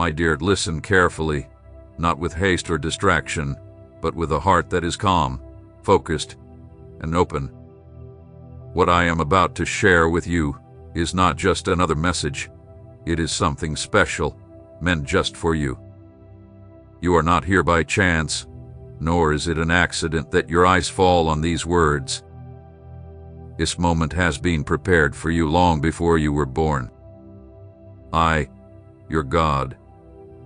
My dear, listen carefully, not with haste or distraction, but with a heart that is calm, focused, and open. What I am about to share with you is not just another message. It is something special, meant just for you. You are not here by chance, nor is it an accident that your eyes fall on these words. This moment has been prepared for you long before you were born. I, your God,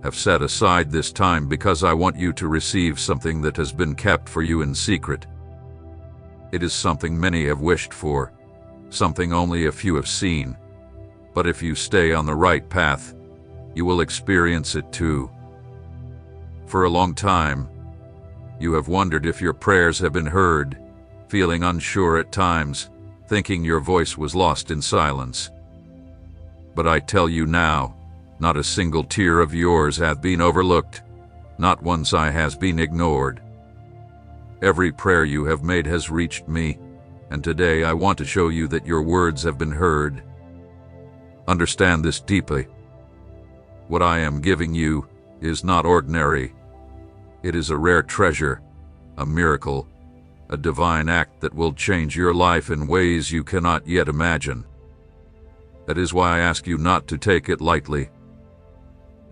have set aside this time because I want you to receive something that has been kept for you in secret. It is something many have wished for, something only a few have seen. But if you stay on the right path, you will experience it too. For a long time, you have wondered if your prayers have been heard, feeling unsure at times, thinking your voice was lost in silence. But I tell you now, not a single tear of yours hath been overlooked, not one sigh has been ignored. Every prayer you have made has reached me, and today I want to show you that your words have been heard. Understand this deeply. What I am giving you is not ordinary. It is a rare treasure, a miracle, a divine act that will change your life in ways you cannot yet imagine. That is why I ask you not to take it lightly.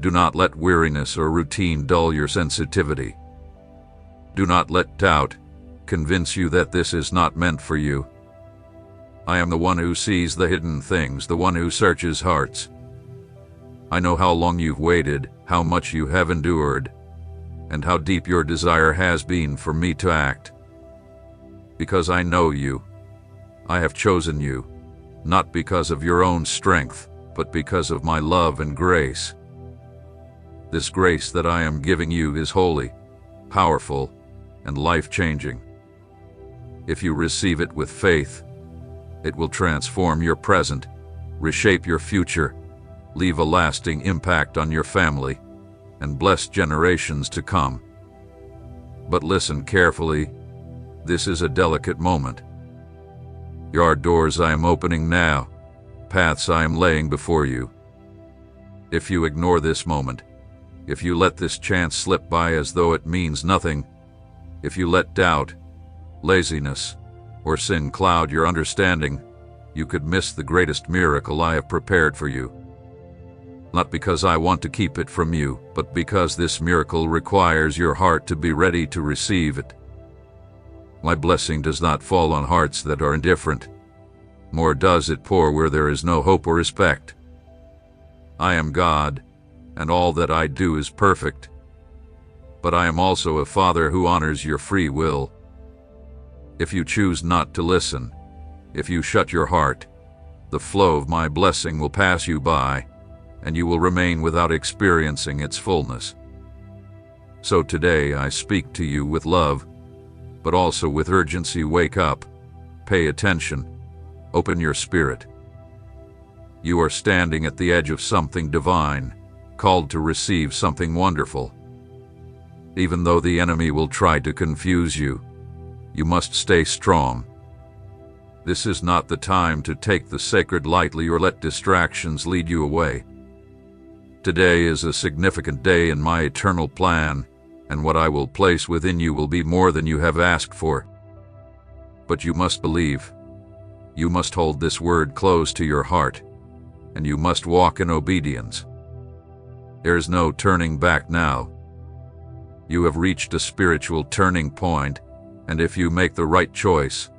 Do not let weariness or routine dull your sensitivity. Do not let doubt convince you that this is not meant for you. I am the one who sees the hidden things, the one who searches hearts. I know how long you've waited, how much you have endured, and how deep your desire has been for me to act. Because I know you, I have chosen you, not because of your own strength, but because of my love and grace. This grace that I am giving you is holy, powerful, and life-changing. If you receive it with faith, it will transform your present, reshape your future, leave a lasting impact on your family, and bless generations to come. But listen carefully, this is a delicate moment. There are doors I am opening now, paths I am laying before you. If you ignore this moment, if you let this chance slip by as though it means nothing, if you let doubt, laziness, or sin cloud your understanding, you could miss the greatest miracle I have prepared for you. Not because I want to keep it from you, but because this miracle requires your heart to be ready to receive it. My blessing does not fall on hearts that are indifferent, nor does it pour where there is no hope or respect. I am God, and all that I do is perfect. But I am also a Father who honors your free will. If you choose not to listen, if you shut your heart, the flow of my blessing will pass you by, and you will remain without experiencing its fullness. So today I speak to you with love, but also with urgency. Wake up, pay attention, open your spirit. You are standing at the edge of something divine, called to receive something wonderful. Even though the enemy will try to confuse you, you must stay strong. This is not the time to take the sacred lightly or let distractions lead you away. Today is a significant day in my eternal plan, and what I will place within you will be more than you have asked for. But you must believe. You must hold this word close to your heart, and you must walk in obedience. There is no turning back now. You have reached a spiritual turning point, and if you make the right choice,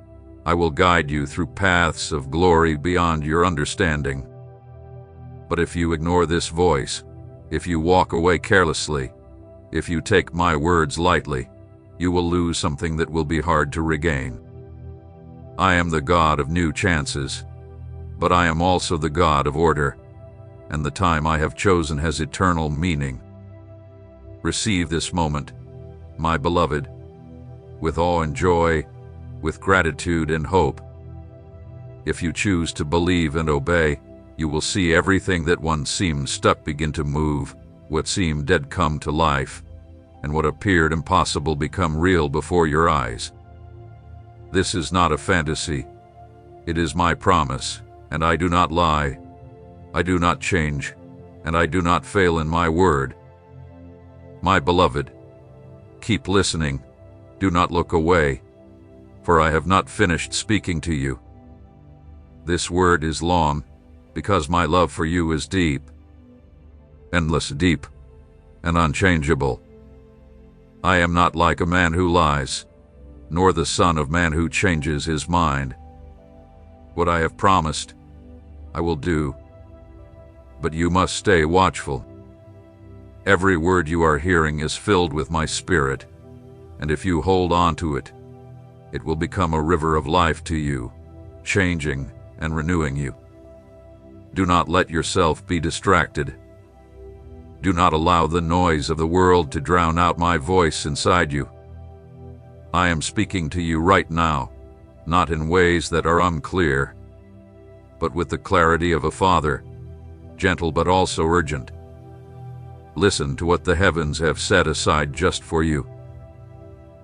I will guide you through paths of glory beyond your understanding. But if you ignore this voice, if you walk away carelessly, if you take my words lightly, you will lose something that will be hard to regain. I am the God of new chances, but I am also the God of order, and the time I have chosen has eternal meaning. Receive this moment, my beloved, with awe and joy, with gratitude and hope. If you choose to believe and obey, you will see everything that once seemed stuck begin to move, what seemed dead come to life, and what appeared impossible become real before your eyes. This is not a fantasy. It is my promise, and I do not lie. I do not change, and I do not fail in my word. My beloved, keep listening, do not look away, for I have not finished speaking to you. This word is long, because my love for you is deep, endless deep, and unchangeable. I am not like a man who lies, nor the son of man who changes his mind. What I have promised, I will do, but you must stay watchful. Every word you are hearing is filled with my spirit, and if you hold on to it, it will become a river of life to you, changing and renewing you. Do not let yourself be distracted. Do not allow the noise of the world to drown out my voice inside you. I am speaking to you right now, not in ways that are unclear, but with the clarity of a father, gentle but also urgent. Listen to what the heavens have set aside just for you.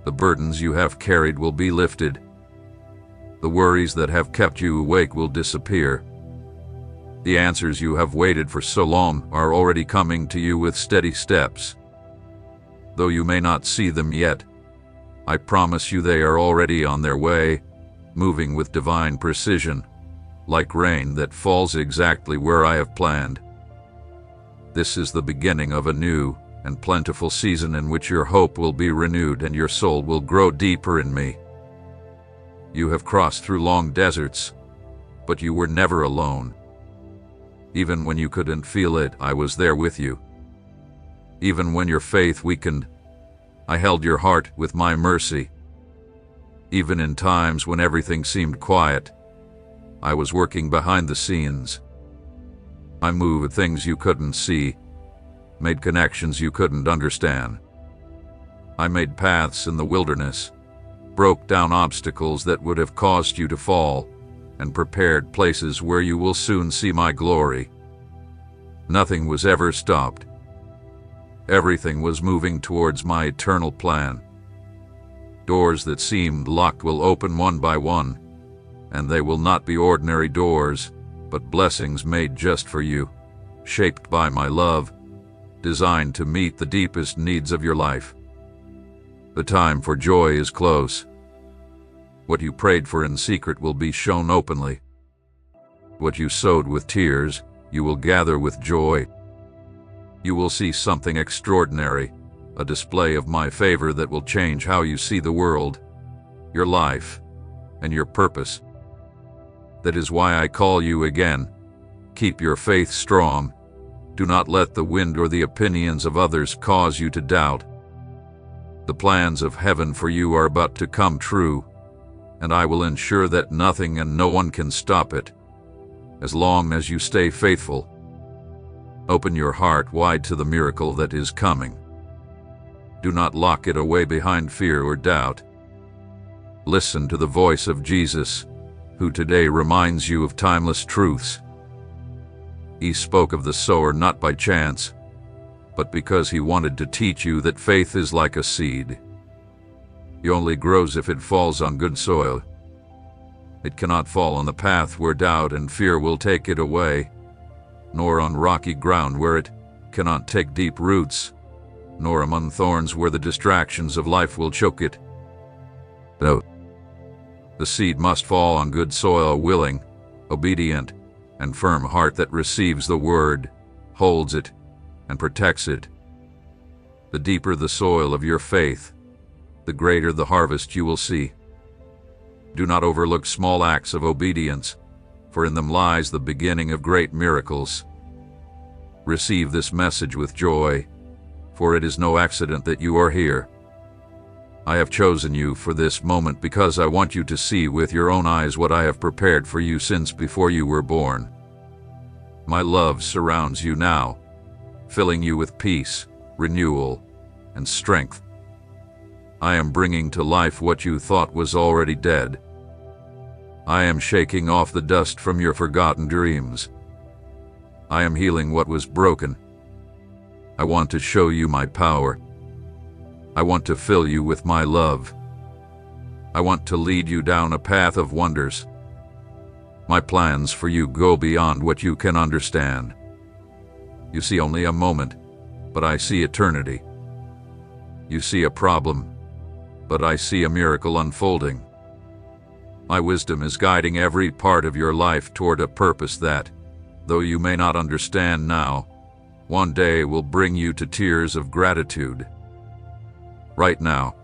The burdens you have carried will be lifted. The worries that have kept you awake will disappear. The answers you have waited for so long are already coming to you with steady steps. Though you may not see them yet, I promise you they are already on their way, moving with divine precision, like rain that falls exactly where I have planned. This is the beginning of a new and plentiful season in which your hope will be renewed and your soul will grow deeper in me. You have crossed through long deserts, but you were never alone. Even when you couldn't feel it, I was there with you. Even when your faith weakened, I held your heart with my mercy. Even in times when everything seemed quiet, I was working behind the scenes. I moved things you couldn't see, made connections you couldn't understand. I made paths in the wilderness, broke down obstacles that would have caused you to fall, and prepared places where you will soon see my glory. Nothing was ever stopped. Everything was moving towards my eternal plan. Doors that seemed locked will open one by one, and they will not be ordinary doors, but blessings made just for you, shaped by my love, designed to meet the deepest needs of your life. The time for joy is close. What you prayed for in secret will be shown openly. What you sowed with tears, you will gather with joy. You will see something extraordinary, a display of my favor that will change how you see the world, your life, and your purpose. That is why I call you again. Keep your faith strong. Do not let the wind or the opinions of others cause you to doubt. The plans of heaven for you are about to come true, and I will ensure that nothing and no one can stop it, as long as you stay faithful. Open your heart wide to the miracle that is coming. Do not lock it away behind fear or doubt. Listen to the voice of Jesus, who today reminds you of timeless truths. He spoke of the sower not by chance, but because he wanted to teach you that faith is like a seed. It only grows if it falls on good soil. It cannot fall on the path where doubt and fear will take it away, nor on rocky ground where it cannot take deep roots, nor among thorns where the distractions of life will choke it. No. The seed must fall on good soil, a willing, obedient, and firm heart that receives the word, holds it, and protects it. The deeper the soil of your faith, the greater the harvest you will see. Do not overlook small acts of obedience, for in them lies the beginning of great miracles. Receive this message with joy, for it is no accident that you are here. I have chosen you for this moment because I want you to see with your own eyes what I have prepared for you since before you were born. My love surrounds you now, filling you with peace, renewal, and strength. I am bringing to life what you thought was already dead. I am shaking off the dust from your forgotten dreams. I am healing what was broken. I want to show you my power. I want to fill you with my love. I want to lead you down a path of wonders. My plans for you go beyond what you can understand. You see only a moment, but I see eternity. You see a problem, but I see a miracle unfolding. My wisdom is guiding every part of your life toward a purpose that, though you may not understand now, one day will bring you to tears of gratitude. Right now,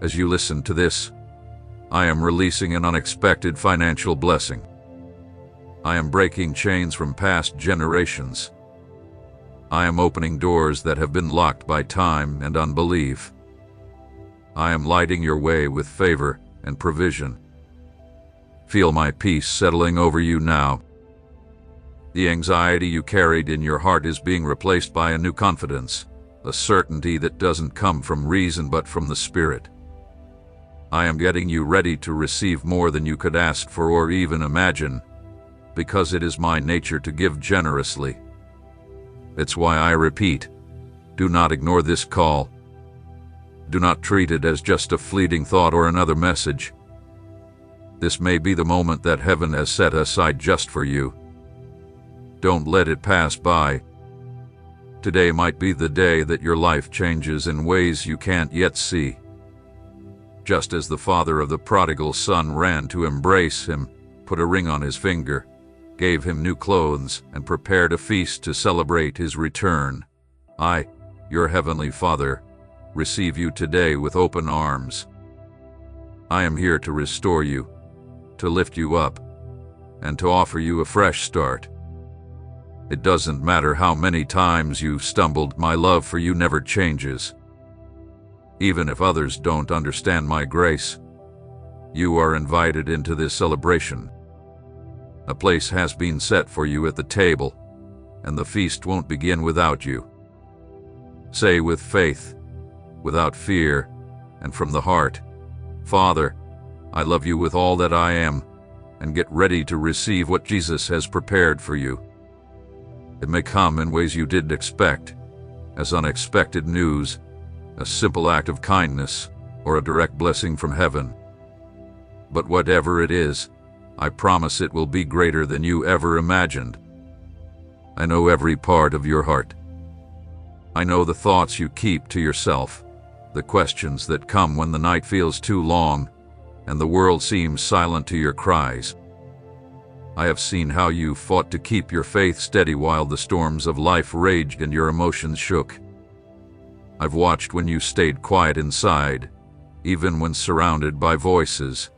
as you listen to this, I am releasing an unexpected financial blessing. I am breaking chains from past generations. I am opening doors that have been locked by time and unbelief. I am lighting your way with favor and provision. Feel my peace settling over you now. The anxiety you carried in your heart is being replaced by a new confidence, a certainty that doesn't come from reason but from the Spirit. I am getting you ready to receive more than you could ask for or even imagine, because it is my nature to give generously. It's why I repeat, do not ignore this call. Do not treat it as just a fleeting thought or another message. This may be the moment that heaven has set aside just for you. Don't let it pass by. Today might be the day that your life changes in ways you can't yet see. Just as the father of the prodigal son ran to embrace him, put a ring on his finger, gave him new clothes, and prepared a feast to celebrate his return, I, your heavenly Father, receive you today with open arms. I am here to restore you, to lift you up, and to offer you a fresh start. It doesn't matter how many times you've stumbled, my love for you never changes. Even if others don't understand my grace, you are invited into this celebration. A place has been set for you at the table, and the feast won't begin without you. Say with faith, without fear, and from the heart, Father, I love you with all that I am, and get ready to receive what Jesus has prepared for you. It may come in ways you didn't expect, as unexpected news, a simple act of kindness, or a direct blessing from heaven. But whatever it is, I promise it will be greater than you ever imagined. I know every part of your heart. I know the thoughts you keep to yourself, the questions that come when the night feels too long, and the world seems silent to your cries. I have seen how you fought to keep your faith steady while the storms of life raged and your emotions shook. I've watched when you stayed quiet inside, even when surrounded by voices,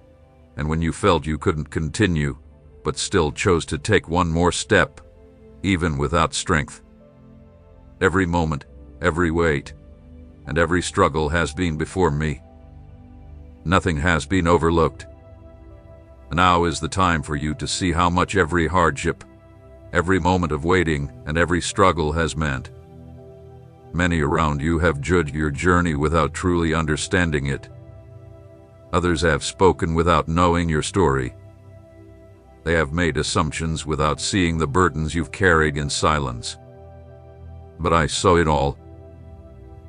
and when you felt you couldn't continue, but still chose to take one more step, even without strength. Every moment, every wait, and every struggle has been before me. Nothing has been overlooked. Now is the time for you to see how much every hardship, every moment of waiting, and every struggle has meant. Many around you have judged your journey without truly understanding it. Others have spoken without knowing your story. They have made assumptions without seeing the burdens you've carried in silence. But I saw it all.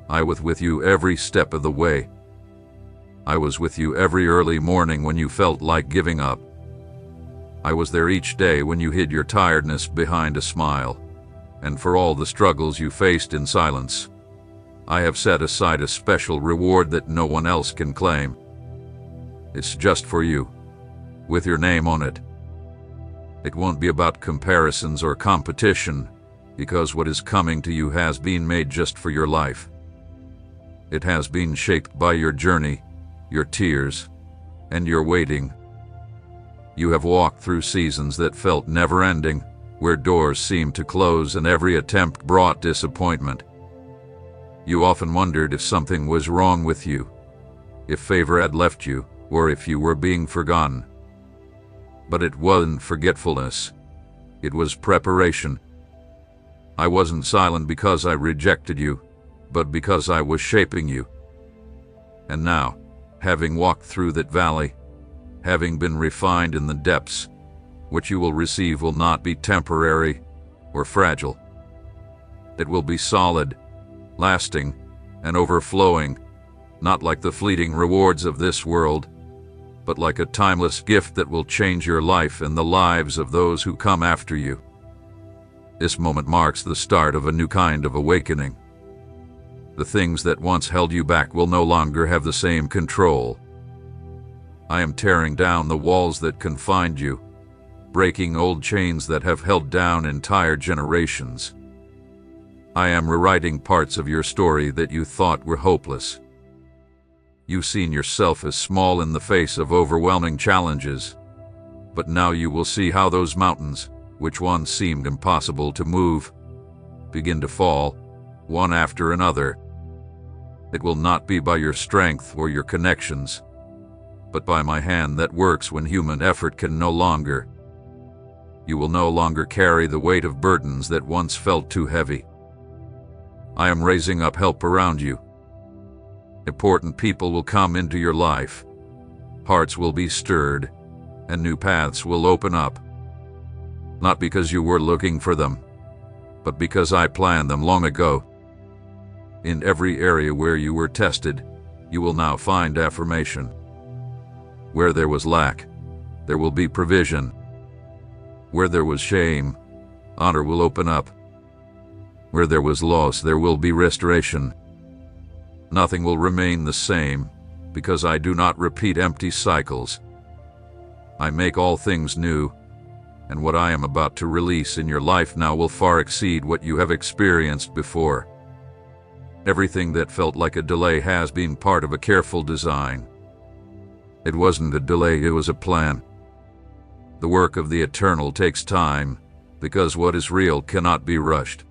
I was with you every step of the way. I was with you every early morning when you felt like giving up. I was there each day when you hid your tiredness behind a smile. And for all the struggles you faced in silence, I have set aside a special reward that no one else can claim. It's just for you, with your name on it. It won't be about comparisons or competition, because what is coming to you has been made just for your life. It has been shaped by your journey, your tears, and your waiting. You have walked through seasons that felt never-ending, where doors seemed to close and every attempt brought disappointment. You often wondered if something was wrong with you, if favor had left you, or if you were being forgotten. But it wasn't forgetfulness. It was preparation. I wasn't silent because I rejected you, but because I was shaping you. And now, having walked through that valley, having been refined in the depths, what you will receive will not be temporary or fragile. It will be solid, lasting, and overflowing, not like the fleeting rewards of this world, but like a timeless gift that will change your life and the lives of those who come after you. This moment marks the start of a new kind of awakening. The things that once held you back will no longer have the same control. I am tearing down the walls that confined you, breaking old chains that have held down entire generations. I am rewriting parts of your story that you thought were hopeless. You've seen yourself as small in the face of overwhelming challenges, but now you will see how those mountains, which once seemed impossible to move, begin to fall, one after another. It will not be by your strength or your connections, but by my hand that works when human effort can no longer. You will no longer carry the weight of burdens that once felt too heavy. I am raising up help around you. Important people will come into your life. Hearts will be stirred, and new paths will open up. Not because you were looking for them, but because I planned them long ago. In every area where you were tested, you will now find affirmation. Where there was lack, there will be provision. Where there was shame, honor will open up. Where there was loss, there will be restoration. Nothing will remain the same, because I do not repeat empty cycles. I make all things new, and what I am about to release in your life now will far exceed what you have experienced before. Everything that felt like a delay has been part of a careful design. It wasn't a delay, it was a plan. The work of the eternal takes time, because what is real cannot be rushed.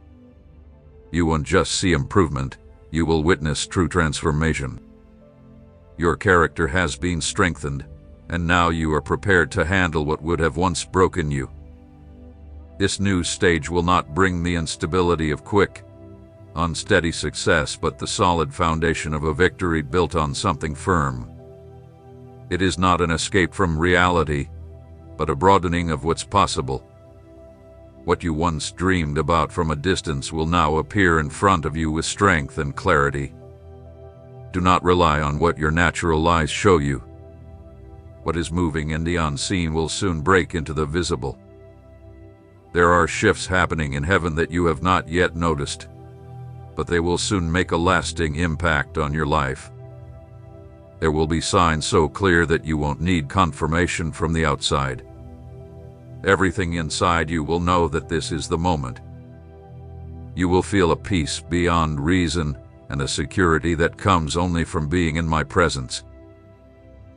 You won't just see improvement, you will witness true transformation. Your character has been strengthened, and now you are prepared to handle what would have once broken you. This new stage will not bring the instability of quick, unsteady success, but the solid foundation of a victory built on something firm. It is not an escape from reality, but a broadening of what's possible. What you once dreamed about from a distance will now appear in front of you with strength and clarity. Do not rely on what your natural eyes show you. What is moving in the unseen will soon break into the visible. There are shifts happening in heaven that you have not yet noticed, but they will soon make a lasting impact on your life. There will be signs so clear that you won't need confirmation from the outside. Everything inside you will know that this is the moment. You will feel a peace beyond reason and a security that comes only from being in my presence.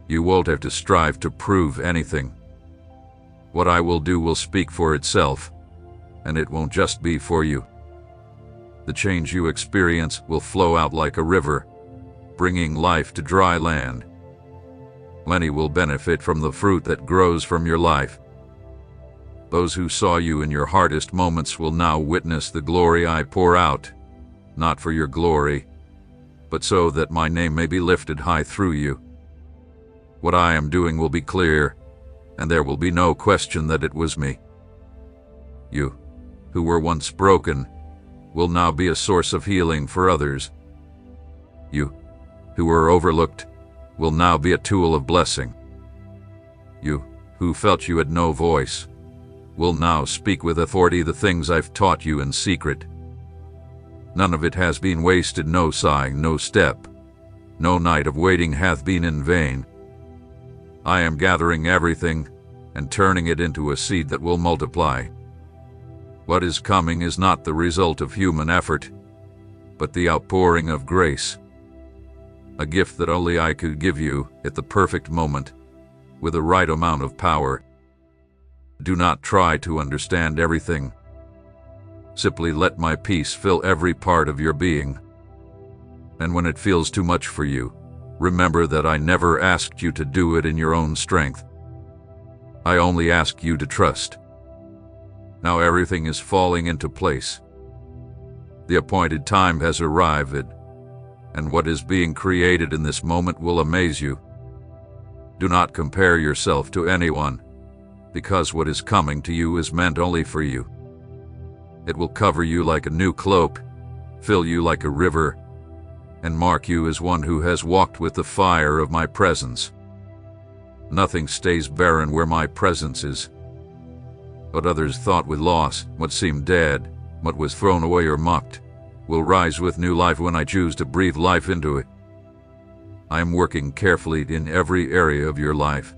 You won't have to strive to prove anything. What I will do will speak for itself, and it won't just be for you. The change you experience will flow out like a river, bringing life to dry land. Many will benefit from the fruit that grows from your life. Those who saw you in your hardest moments will now witness the glory I pour out, not for your glory, but so that my name may be lifted high through you. What I am doing will be clear, and there will be no question that it was me. You, who were once broken, will now be a source of healing for others. You, who were overlooked, will now be a tool of blessing. You, who felt you had no voice, will now speak with authority the things I've taught you in secret. None of it has been wasted, no sighing, no step, no night of waiting hath been in vain. I am gathering everything and turning it into a seed that will multiply. What is coming is not the result of human effort, but the outpouring of grace. A gift that only I could give you at the perfect moment, with the right amount of power. Do not try to understand everything. Simply let my peace fill every part of your being. And when it feels too much for you, remember that I never asked you to do it in your own strength. I only ask you to trust. Now everything is falling into place. The appointed time has arrived, and what is being created in this moment will amaze you. Do not compare yourself to anyone, because what is coming to you is meant only for you. It will cover you like a new cloak, fill you like a river, and mark you as one who has walked with the fire of my presence. Nothing stays barren where my presence is. What others thought with loss, what seemed dead, What was thrown away or mocked will rise with new life when I choose to breathe life into it. I am working carefully in every area of your life.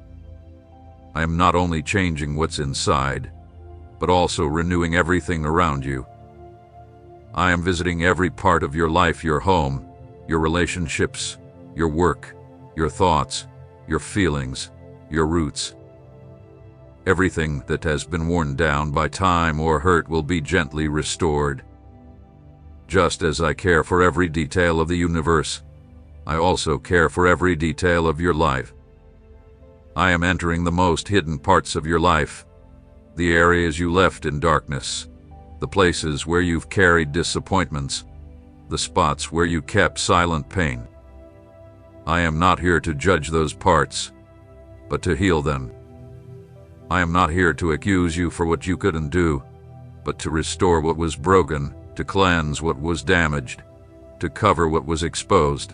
I am not only changing what's inside, but also renewing everything around you. I am visiting every part of your life, your home, your relationships, your work, your thoughts, your feelings, your roots. Everything that has been worn down by time or hurt will be gently restored. Just as I care for every detail of the universe, I also care for every detail of your life. I am entering the most hidden parts of your life, the areas you left in darkness, the places where you've carried disappointments, the spots where you kept silent pain. I am not here to judge those parts, but to heal them. I am not here to accuse you for what you couldn't do, but to restore what was broken, to cleanse what was damaged, to cover what was exposed.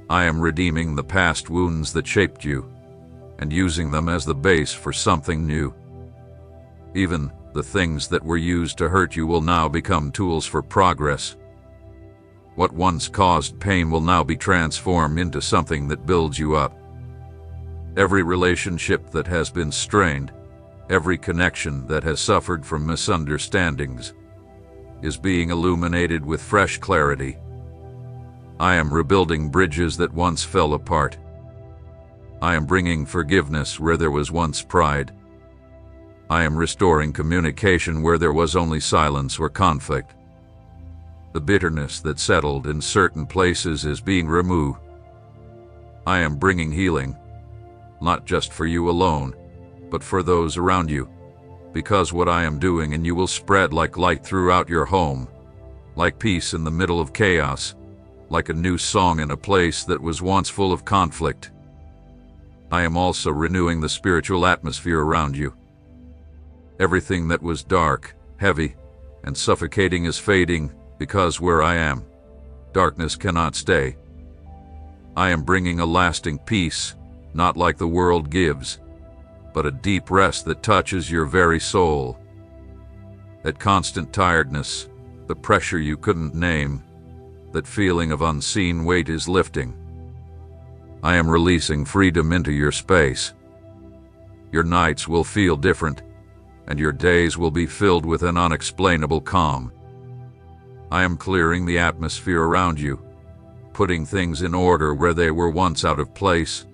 I am redeeming the past wounds that shaped you, and using them as the base for something new. Even the things that were used to hurt you will now become tools for progress. What once caused pain will now be transformed into something that builds you up. Every relationship that has been strained, every connection that has suffered from misunderstandings, is being illuminated with fresh clarity. I am rebuilding bridges that once fell apart. I am bringing forgiveness where there was once pride. I am restoring communication where there was only silence or conflict. The bitterness that settled in certain places is being removed. I am bringing healing, not just for you alone, but for those around you, because what I am doing in you will spread like light throughout your home, like peace in the middle of chaos, like a new song in a place that was once full of conflict. I am also renewing the spiritual atmosphere around you. Everything that was dark, heavy, and suffocating is fading, because where I am, darkness cannot stay. I am bringing a lasting peace, not like the world gives, but a deep rest that touches your very soul. That constant tiredness, the pressure you couldn't name, that feeling of unseen weight is lifting. I am releasing freedom into your space. Your nights will feel different, and your days will be filled with an unexplainable calm. I am clearing the atmosphere around you, putting things in order where they were once out of place,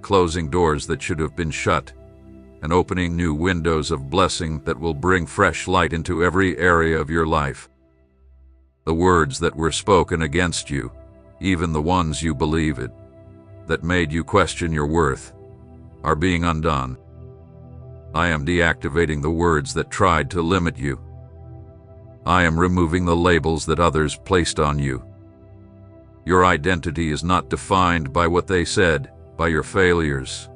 closing doors that should have been shut, and opening new windows of blessing that will bring fresh light into every area of your life. The words that were spoken against you, even the ones you believe it, that made you question your worth, are being undone. I am deactivating the words that tried to limit you. I am removing the labels that others placed on you. Your identity is not defined by what they said, by your failures,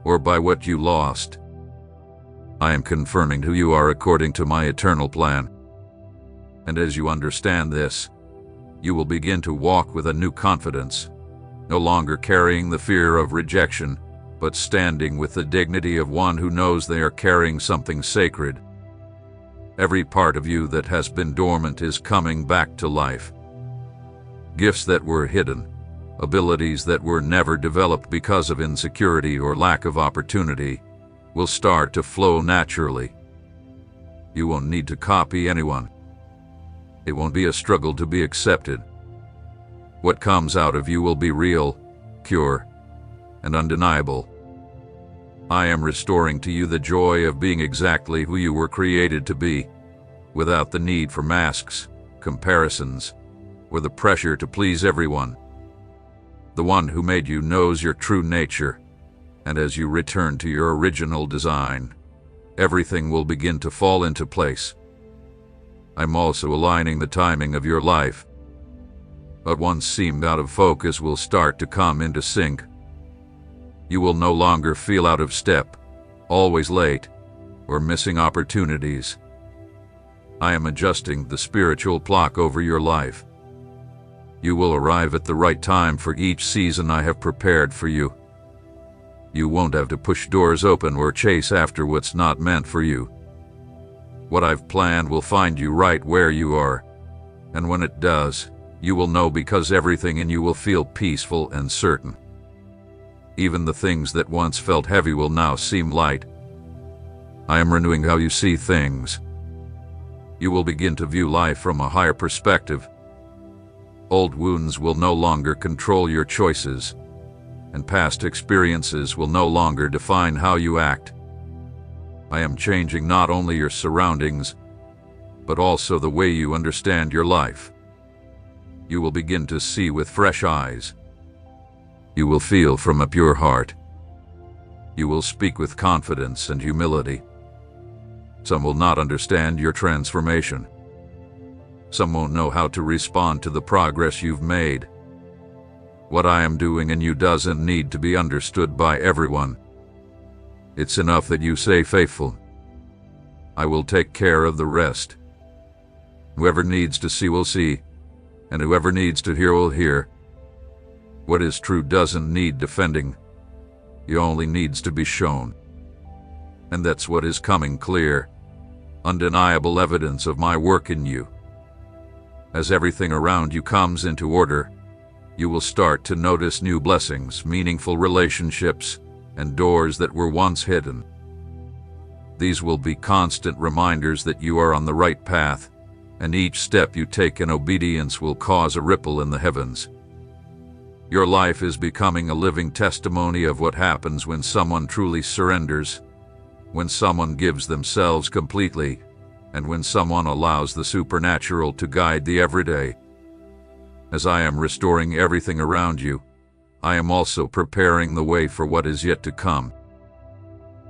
or by what you lost. I am confirming who you are according to my eternal plan. And as you understand this, you will begin to walk with a new confidence, no longer carrying the fear of rejection, but standing with the dignity of one who knows they are carrying something sacred. Every part of you that has been dormant is coming back to life. Gifts that were hidden, abilities that were never developed because of insecurity or lack of opportunity, will start to flow naturally. You won't need to copy anyone. It won't be a struggle to be accepted. What comes out of you will be real, pure, and undeniable. I am restoring to you the joy of being exactly who you were created to be, without the need for masks, comparisons, or the pressure to please everyone. The one who made you knows your true nature, and as you return to your original design, everything will begin to fall into place. I'm also aligning the timing of your life. What once seemed out of focus will start to come into sync. You will no longer feel out of step, always late, or missing opportunities. I am adjusting the spiritual clock over your life. You will arrive at the right time for each season I have prepared for you. You won't have to push doors open or chase after what's not meant for you. What I've planned will find you right where you are, and when it does, you will know because everything in you will feel peaceful and certain. Even the things that once felt heavy will now seem light. I am renewing how you see things. You will begin to view life from a higher perspective. Old wounds will no longer control your choices, and past experiences will no longer define how you act. I am changing not only your surroundings, but also the way you understand your life. You will begin to see with fresh eyes. You will feel from a pure heart. You will speak with confidence and humility. Some will not understand your transformation. Some won't know how to respond to the progress you've made. What I am doing in you doesn't need to be understood by everyone. It's enough that you say faithful. I will take care of the rest. Whoever needs to see will see, and whoever needs to hear will hear. What is true doesn't need defending. It only needs to be shown. And that's what is coming clear. Undeniable evidence of my work in you. As everything around you comes into order, you will start to notice new blessings, meaningful relationships, and doors that were once hidden. These will be constant reminders that you are on the right path, and each step you take in obedience will cause a ripple in the heavens. Your life is becoming a living testimony of what happens when someone truly surrenders, when someone gives themselves completely, and when someone allows the supernatural to guide the everyday. As I am restoring everything around you, I am also preparing the way for what is yet to come.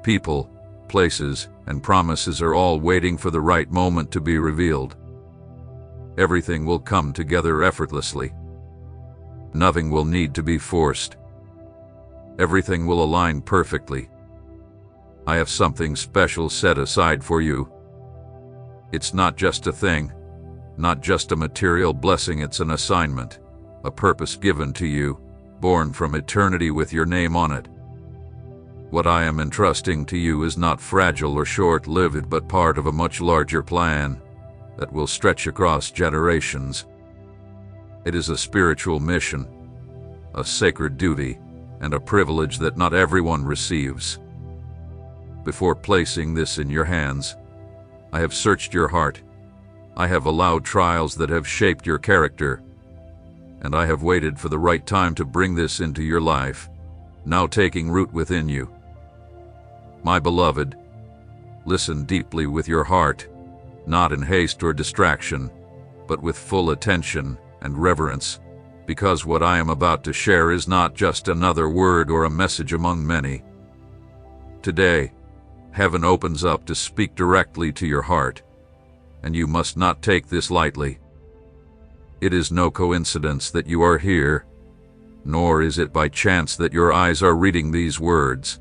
People, places, and promises are all waiting for the right moment to be revealed. Everything will come together effortlessly. Nothing will need to be forced. Everything will align perfectly. I have something special set aside for you. It's not just a thing, not just a material blessing, it's an assignment, a purpose given to you, born from eternity with your name on it. What I am entrusting to you is not fragile or short-lived, but part of a much larger plan that will stretch across generations. It is a spiritual mission, a sacred duty, and a privilege that not everyone receives. Before placing this in your hands, I have searched your heart. I have allowed trials that have shaped your character, and I have waited for the right time to bring this into your life, now taking root within you. My beloved, listen deeply with your heart, not in haste or distraction, but with full attention and reverence, because what I am about to share is not just another word or a message among many. Today, heaven opens up to speak directly to your heart, and you must not take this lightly. It is no coincidence that you are here, nor is it by chance that your eyes are reading these words.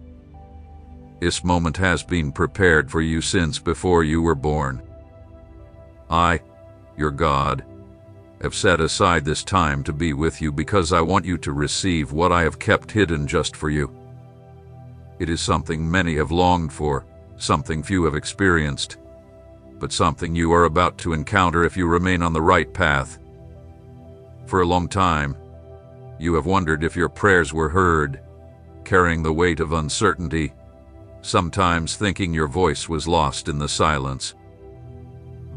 This moment has been prepared for you since before you were born. I, your God, have set aside this time to be with you because I want you to receive what I have kept hidden just for you. It is something many have longed for, something few have experienced, but something you are about to encounter if you remain on the right path. For a long time, you have wondered if your prayers were heard, carrying the weight of uncertainty, sometimes thinking your voice was lost in the silence.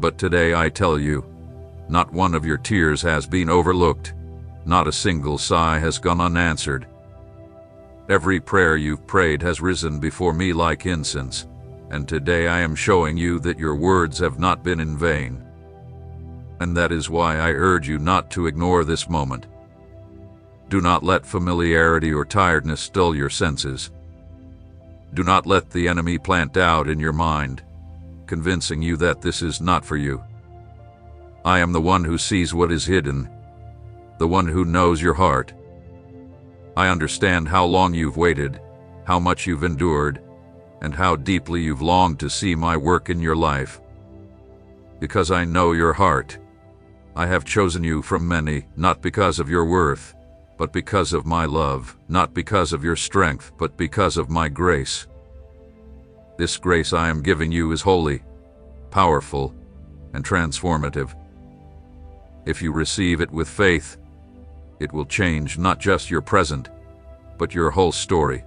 But today I tell you, not one of your tears has been overlooked, not a single sigh has gone unanswered. Every prayer you've prayed has risen before me like incense, and today I am showing you that your words have not been in vain. And that is why I urge you not to ignore this moment. Do not let familiarity or tiredness dull your senses. Do not let the enemy plant doubt in your mind, convincing you that this is not for you. I am the one who sees what is hidden, the one who knows your heart. I understand how long you've waited, how much you've endured, and how deeply you've longed to see my work in your life. Because I know your heart, I have chosen you from many, not because of your worth, but because of my love, not because of your strength, but because of my grace. This grace I am giving you is holy. powerful, and transformative. If you receive it with faith, it will change not just your present, but your whole story.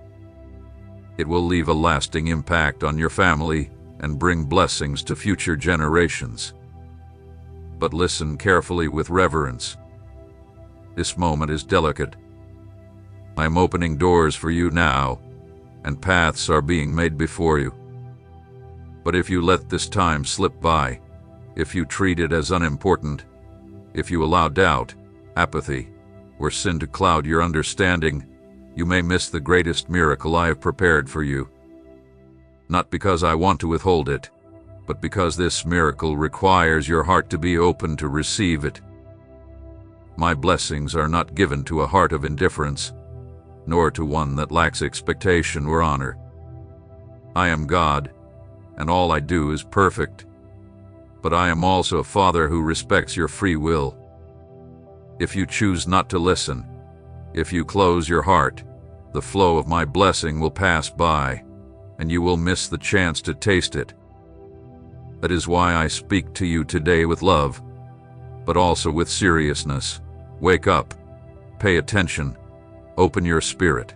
It will leave a lasting impact on your family and bring blessings to future generations. But listen carefully with reverence. This moment is delicate. I am opening doors for you now, and paths are being made before you. But if you let this time slip by, if you treat it as unimportant, if you allow doubt, apathy, or sin to cloud your understanding, you may miss the greatest miracle I have prepared for you. Not because I want to withhold it, but because this miracle requires your heart to be open to receive it. My blessings are not given to a heart of indifference, nor to one that lacks expectation or honor. I am God, and all I do is perfect. But I am also a Father who respects your free will. If you choose not to listen, if you close your heart, the flow of my blessing will pass by, and you will miss the chance to taste it. That is why I speak to you today with love, but also with seriousness. Wake up, pay attention, open your spirit.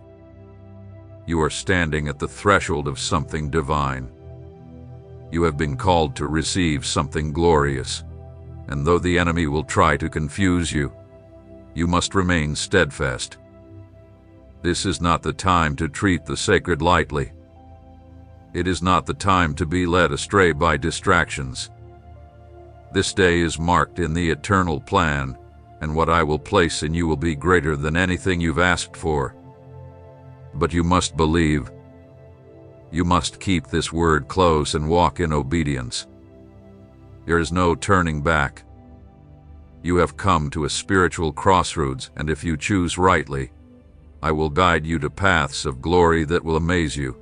You are standing at the threshold of something divine. You have been called to receive something glorious, and though the enemy will try to confuse you, you must remain steadfast. This is not the time to treat the sacred lightly. It is not the time to be led astray by distractions. This day is marked in the eternal plan, and what I will place in you will be greater than anything you've asked for. But you must believe. You must keep this word close and walk in obedience. There is no turning back. You have come to a spiritual crossroads, and if you choose rightly, I will guide you to paths of glory that will amaze you.